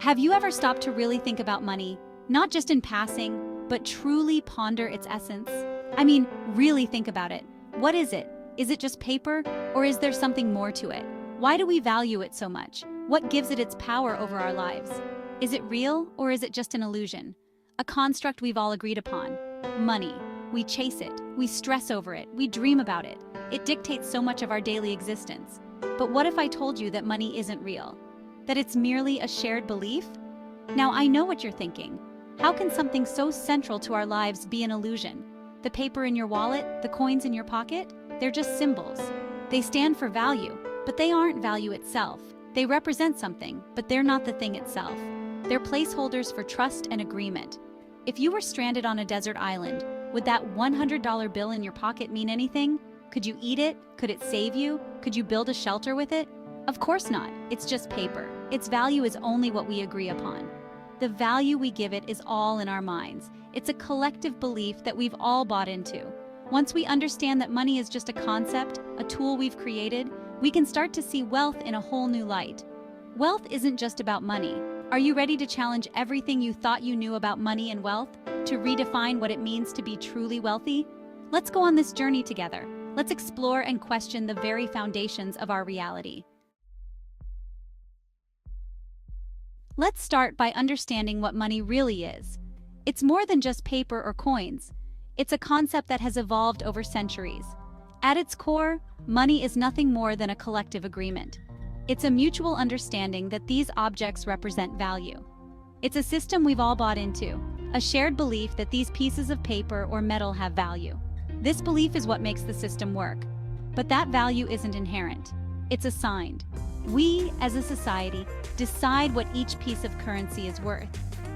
Have you ever stopped to really think about money, not just in passing, but truly ponder its essence? I mean, really think about it. What is it? Is it just paper, or is there something more to it? Why do we value it so much? What gives it its power over our lives? Is it real, or is it just an illusion? A construct we've all agreed upon. Money. We chase it, we stress over it, we dream about it. It dictates so much of our daily existence. But what if I told you that money isn't real? That it's merely a shared belief? Now I know what you're thinking. How can something so central to our lives be an illusion? The paper in your wallet, the coins in your pocket? They're just symbols. They stand for value, but they aren't value itself. They represent something, but they're not the thing itself. They're placeholders for trust and agreement. If you were stranded on a desert island, would that $100 bill in your pocket mean anything? Could you eat it? Could it save you? Could you build a shelter with it? Of course not. It's just paper. Its value is only what we agree upon. The value we give it is all in our minds. It's a collective belief that we've all bought into. Once we understand that money is just a concept, a tool we've created, we can start to see wealth in a whole new light. Wealth isn't just about money. Are you ready to challenge everything you thought you knew about money and wealth? To redefine what it means to be truly wealthy? Let's go on this journey together. Let's explore and question the very foundations of our reality. Let's start by understanding what money really is. It's more than just paper or coins. It's a concept that has evolved over centuries. At its core, money is nothing more than a collective agreement. It's a mutual understanding that these objects represent value. It's a system we've all bought into, a shared belief that these pieces of paper or metal have value. This belief is what makes the system work. But that value isn't inherent. It's assigned. We, as a society, decide what each piece of currency is worth.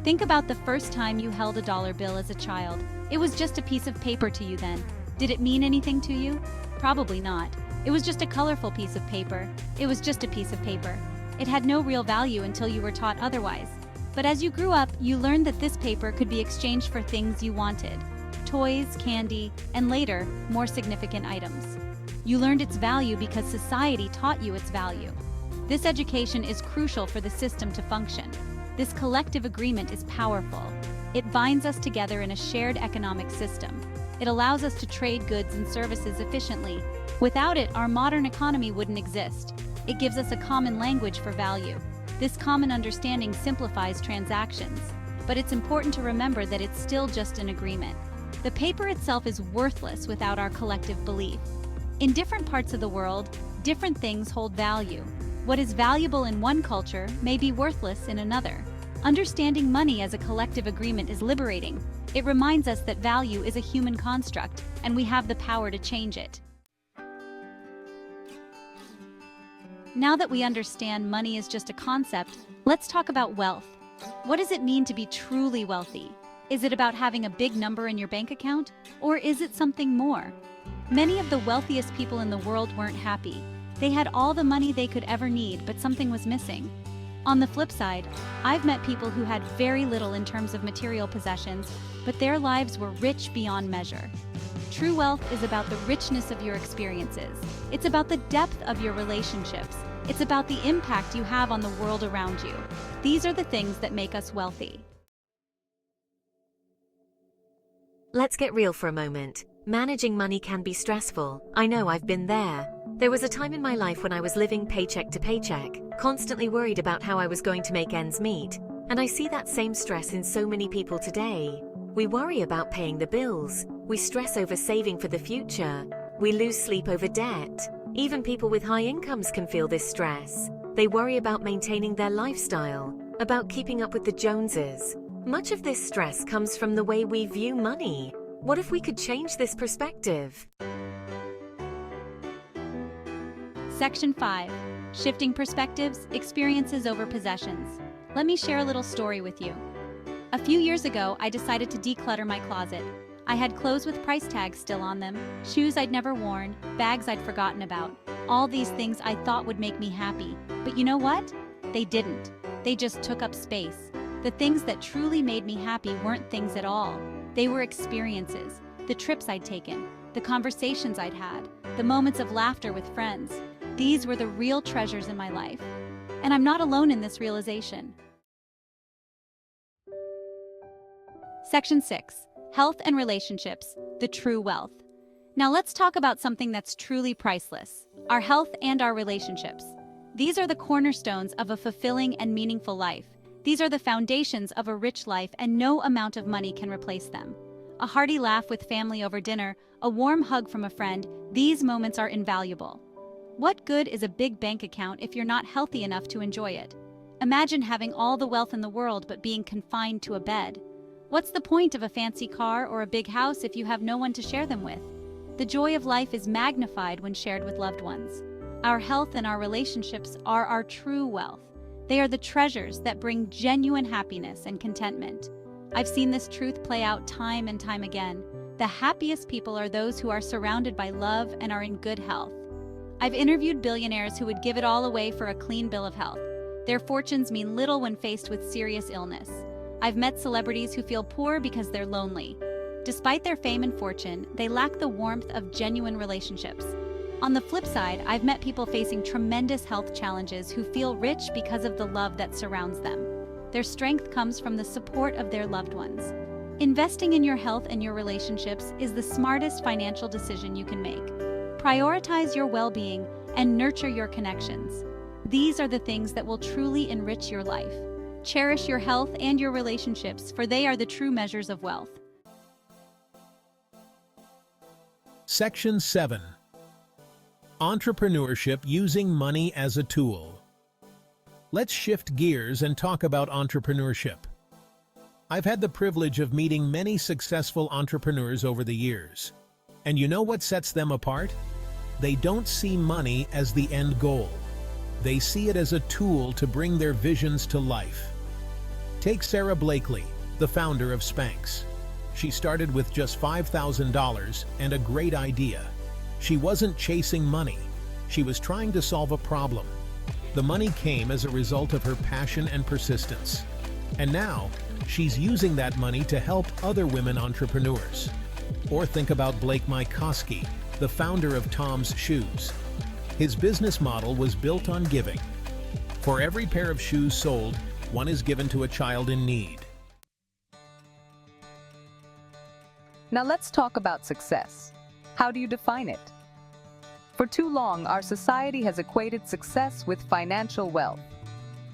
Think about the first time you held a dollar bill as a child. It was just a piece of paper to you then. Did it mean anything to you? Probably not. It was just a colorful piece of paper. It was just a piece of paper. It had no real value until you were taught otherwise. But as you grew up, you learned that this paper could be exchanged for things you wanted. Toys, candy, and later, more significant items. You learned its value because society taught you its value. This education is crucial for the system to function. This collective agreement is powerful. It binds us together in a shared economic system. It allows us to trade goods and services efficiently. Without it, our modern economy wouldn't exist. It gives us a common language for value. This common understanding simplifies transactions. But it's important to remember that it's still just an agreement. The paper itself is worthless without our collective belief. In different parts of the world, different things hold value. What is valuable in one culture may be worthless in another. Understanding money as a collective agreement is liberating. It reminds us that value is a human construct, and we have the power to change it. Now that we understand money is just a concept, let's talk about wealth. What does it mean to be truly wealthy? Is it about having a big number in your bank account, or is it something more? Many of the wealthiest people in the world weren't happy. They had all the money they could ever need, but something was missing. On the flip side, I've met people who had very little in terms of material possessions, but their lives were rich beyond measure. True wealth is about the richness of your experiences. It's about the depth of your relationships. It's about the impact you have on the world around you. These are the things that make us wealthy. Let's get real for a moment. Managing money can be stressful. I know, I've been there. There was a time in my life when I was living paycheck to paycheck, constantly worried about how I was going to make ends meet. And I see that same stress in so many people today. We worry about paying the bills. We stress over saving for the future. We lose sleep over debt. Even people with high incomes can feel this stress. They worry about maintaining their lifestyle, about keeping up with the Joneses. Much of this stress comes from the way we view money. What if we could change this perspective? Section 5. Shifting perspectives, experiences over possessions. Let me share a little story with you. A few years ago, I decided to declutter my closet. I had clothes with price tags still on them, shoes I'd never worn, bags I'd forgotten about. All these things I thought would make me happy. But you know what? They didn't. They just took up space. The things that truly made me happy weren't things at all. They were experiences, the trips I'd taken, the conversations I'd had, the moments of laughter with friends. These were the real treasures in my life. And I'm not alone in this realization. Section 6. Health and Relationships, the True Wealth. Now let's talk about something that's truly priceless, our health and our relationships. These are the cornerstones of a fulfilling and meaningful life. These are the foundations of a rich life, and no amount of money can replace them. A hearty laugh with family over dinner, a warm hug from a friend, these moments are invaluable. What good is a big bank account if you're not healthy enough to enjoy it? Imagine having all the wealth in the world but being confined to a bed. What's the point of a fancy car or a big house if you have no one to share them with? The joy of life is magnified when shared with loved ones. Our health and our relationships are our true wealth. They are the treasures that bring genuine happiness and contentment. I've seen this truth play out time and time again. The happiest people are those who are surrounded by love and are in good health. I've interviewed billionaires who would give it all away for a clean bill of health. Their fortunes mean little when faced with serious illness. I've met celebrities who feel poor because they're lonely. Despite their fame and fortune, they lack the warmth of genuine relationships. On the flip side, I've met people facing tremendous health challenges who feel rich because of the love that surrounds them. Their strength comes from the support of their loved ones. Investing in your health and your relationships is the smartest financial decision you can make. Prioritize your well-being and nurture your connections. These are the things that will truly enrich your life. Cherish your health and your relationships, for they are the true measures of wealth. Section 7. Entrepreneurship using money as a tool. Let's shift gears and talk about entrepreneurship. I've had the privilege of meeting many successful entrepreneurs over the years. And you know what sets them apart? They don't see money as the end goal. They see it as a tool to bring their visions to life. Take Sarah Blakely, the founder of Spanx. She started with just $5,000 and a great idea. She wasn't chasing money. She was trying to solve a problem. The money came as a result of her passion and persistence. And now, she's using that money to help other women entrepreneurs. Or think about Blake Mycoskie, the founder of Tom's Shoes. His business model was built on giving. For every pair of shoes sold, one is given to a child in need. Now let's talk about success. How do you define it? For too long, our society has equated success with financial wealth.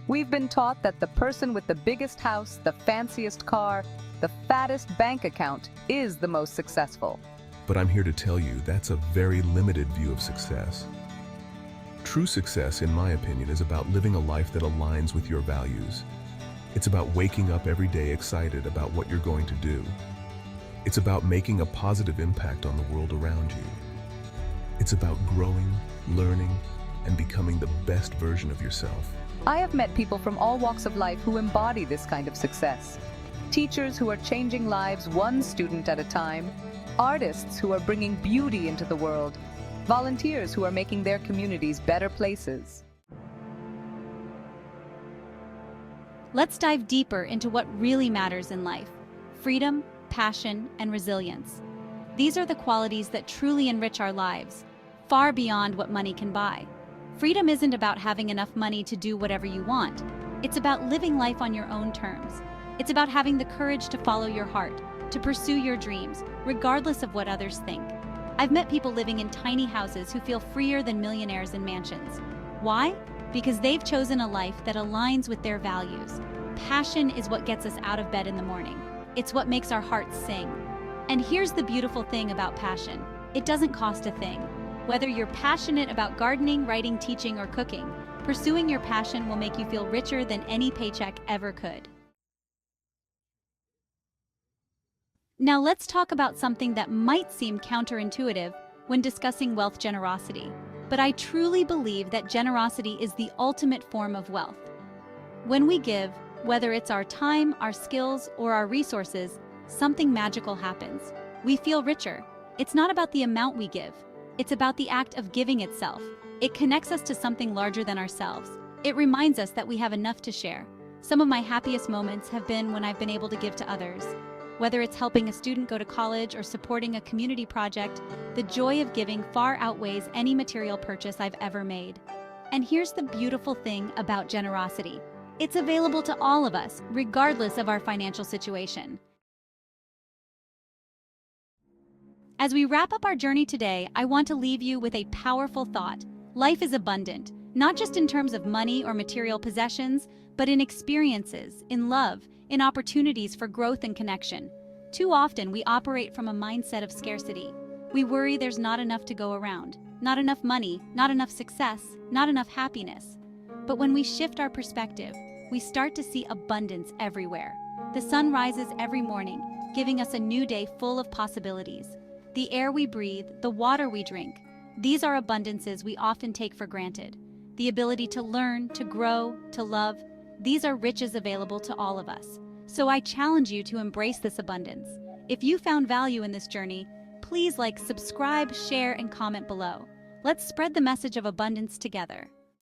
We've been taught that the person with the biggest house, the fanciest car, the fattest bank account is the most successful. But I'm here to tell you that's a very limited view of success. True success, in my opinion, is about living a life that aligns with your values. It's about waking up every day excited about what you're going to do. It's about making a positive impact on the world around you. It's about growing, learning, and becoming the best version of yourself. I have met people from all walks of life who embody this kind of success. Teachers who are changing lives one student at a time, artists who are bringing beauty into the world, volunteers who are making their communities better places. Let's dive deeper into what really matters in life: freedom, passion, and resilience. These are the qualities that truly enrich our lives, far beyond what money can buy. Freedom isn't about having enough money to do whatever you want. It's about living life on your own terms. It's about having the courage to follow your heart, to pursue your dreams, regardless of what others think. I've met people living in tiny houses who feel freer than millionaires in mansions. Why? Because they've chosen a life that aligns with their values. Passion is what gets us out of bed in the morning. It's what makes our hearts sing. And here's the beautiful thing about passion: it doesn't cost a thing. Whether you're passionate about gardening, writing, teaching, or cooking, pursuing your passion will make you feel richer than any paycheck ever could. Now let's talk about something that might seem counterintuitive when discussing wealth generosity. But I truly believe that generosity is the ultimate form of wealth. When we give, whether it's our time, our skills, or our resources, something magical happens. We feel richer. It's not about the amount we give. It's about the act of giving itself. It connects us to something larger than ourselves. It reminds us that we have enough to share. Some of my happiest moments have been when I've been able to give to others. Whether it's helping a student go to college or supporting a community project, the joy of giving far outweighs any material purchase I've ever made. And here's the beautiful thing about generosity: it's available to all of us, regardless of our financial situation. As we wrap up our journey today, I want to leave you with a powerful thought. Life is abundant, not just in terms of money or material possessions, but in experiences, in love, in opportunities for growth and connection. Too often, we operate from a mindset of scarcity. We worry there's not enough to go around, not enough money, not enough success, not enough happiness. But when we shift our perspective, we start to see abundance everywhere. The sun rises every morning, giving us a new day full of possibilities. The air we breathe, the water we drink, these are abundances we often take for granted. The ability to learn, to grow, to love, these are riches available to all of us. So I challenge you to embrace this abundance. If you found value in this journey, please subscribe, share, and comment below. Let's spread the message of abundance together.